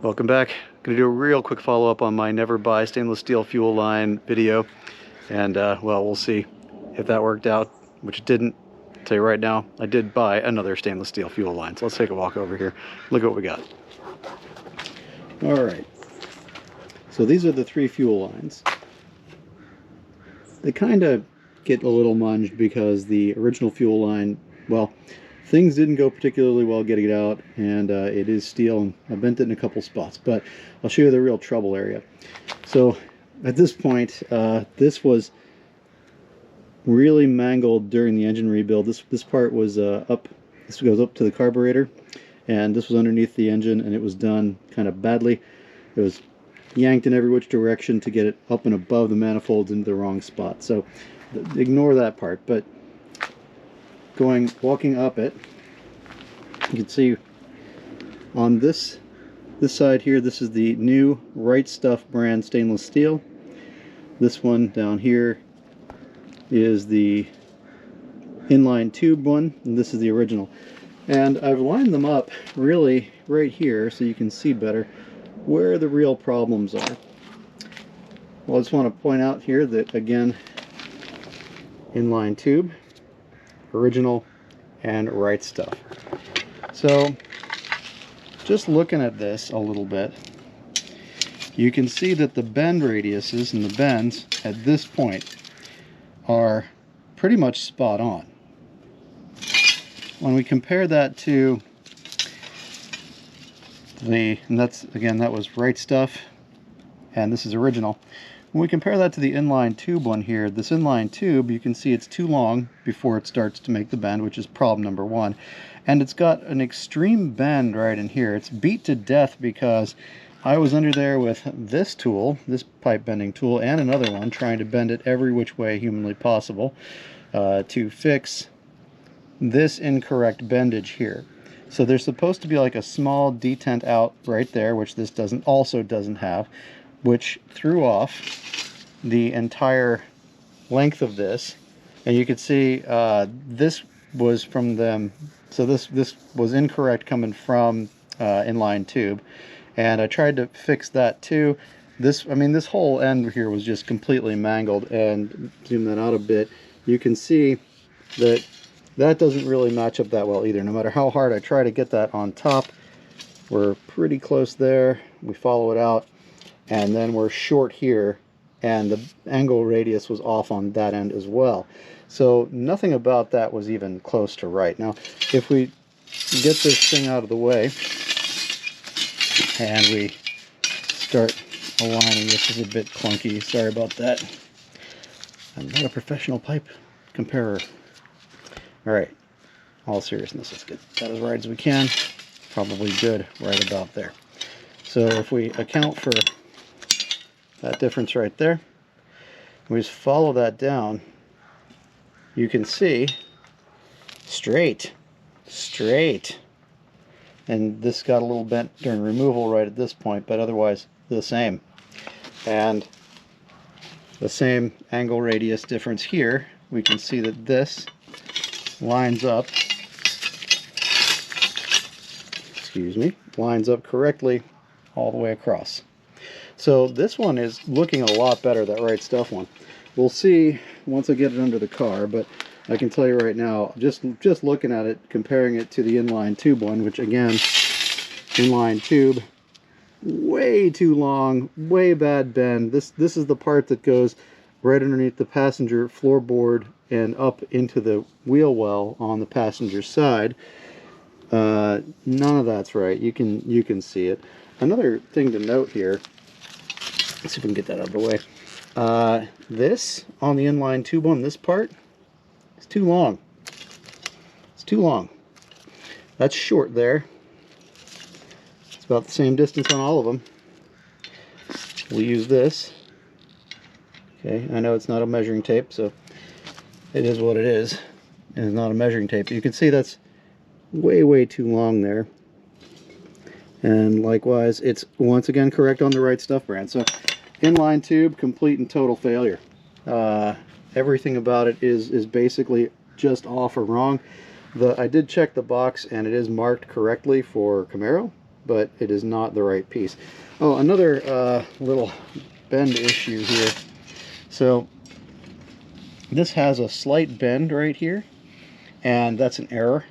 Welcome back. Gonna do a real quick follow-up on my never buy stainless steel fuel line video, and well, we'll see if that worked out, which it didn't. I'll tell you right now, I did buy another stainless steel fuel line, so let's take a walk over here. Look at what we got. All right, so these are the three fuel lines. They kind of get a little munged because the original fuel line, well, things didn't go particularly well getting it out, and it is steel, and I bent it in a couple spots, but I'll show you the real trouble area. So at this point, this was really mangled during the engine rebuild. This part was up, this goes up to the carburetor, and this was underneath the engine, and it was done kind of badly. It was yanked in every which direction to get it up and above the manifolds into the wrong spot. So ignore that part, but walking up it, you can see on this side here, this is the new Right Stuff brand stainless steel. This one down here is the Inline Tube one, and this is the original. And I've lined them up really right here so you can see better where the real problems are. Well, I just want to point out here that, again, Inline Tube, original, and Right Stuff. So just looking at this a little bit, you can see that the bend radiuses and the bends at this point are pretty much spot on. When we compare that to and that's, again, that was Right Stuff, and this is original. When we compare that to the Inline Tube one here, this Inline Tube, you can see it's too long before it starts to make the bend, which is problem number one. And it's got an extreme bend right in here. It's beat to death because I was under there with this tool, this pipe bending tool, and another one, trying to bend it every which way humanly possible to fix this incorrect bendage here. So there's supposed to be like a small detent out right there, which this also doesn't have, which threw off the entire length of this. And you can see this was from them, so this was incorrect coming from Inline Tube, and I tried to fix that too. This whole end here was just completely mangled, and zoom that out a bit, you can see that that doesn't really match up that well either. No matter how hard I try to get that on top, we're pretty close there. We follow it out, and then we're short here, and the angle radius was off on that end as well. So nothing about that was even close to right. Now, if we get this thing out of the way, and we start aligning, this is a bit clunky, sorry about that. I'm not a professional pipe comparer. Alright, all seriousness, let's get that as right as we can. Probably good right about there. So if we account for that difference right there, we just follow that down, you can see straight. And this got a little bent during removal right at this point, but otherwise the same. And the same angle radius difference here. We can see that this lines up, lines up correctly all the way across. So this one is looking a lot better, that Right Stuff one. We'll see once I get it under the car, but I can tell you right now, just looking at it, comparing it to the Inline Tube one, which again, Inline Tube, way too long, way bad bend. This is the part that goes right underneath the passenger floorboard and up into the wheel well on the passenger side. None of that's right. You can see it. Another thing to note here, let's see if we can get that out of the way. This on the Inline Tube on this part, it's too long. It's too long. That's short there. It's about the same distance on all of them. We'll use this. Okay, I know it's not a measuring tape, so it is what it is. It's not a measuring tape. You can see that's way too long there. And likewise, it's once again correct on the Right Stuff brand. So Inline Tube, complete and total failure. Everything about it is basically just off or wrong. I did check the box, and it is marked correctly for Camaro. but it is not the right piece. Oh, another little bend issue here. So this has a slight bend right here, and that's an error.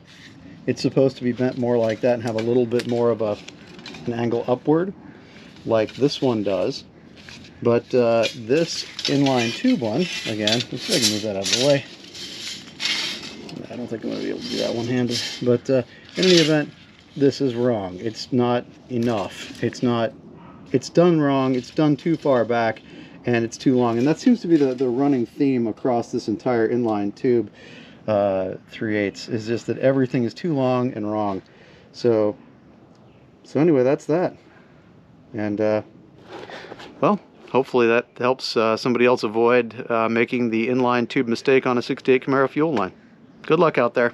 It's supposed to be bent more like that and have a little bit more of an angle upward, like this one does. But this inline tube one, again, let's see if I can move that out of the way. I don't think I'm going to be able to do that one-handed. But in any event, this is wrong. It's not enough. It's done wrong. It's done too far back, and it's too long. And that seems to be the running theme across this entire inline tube 3/8, is just that everything is too long and wrong. So anyway, that's that. And well, hopefully that helps somebody else avoid making the inline tube mistake on a '68 Camaro fuel line. Good luck out there.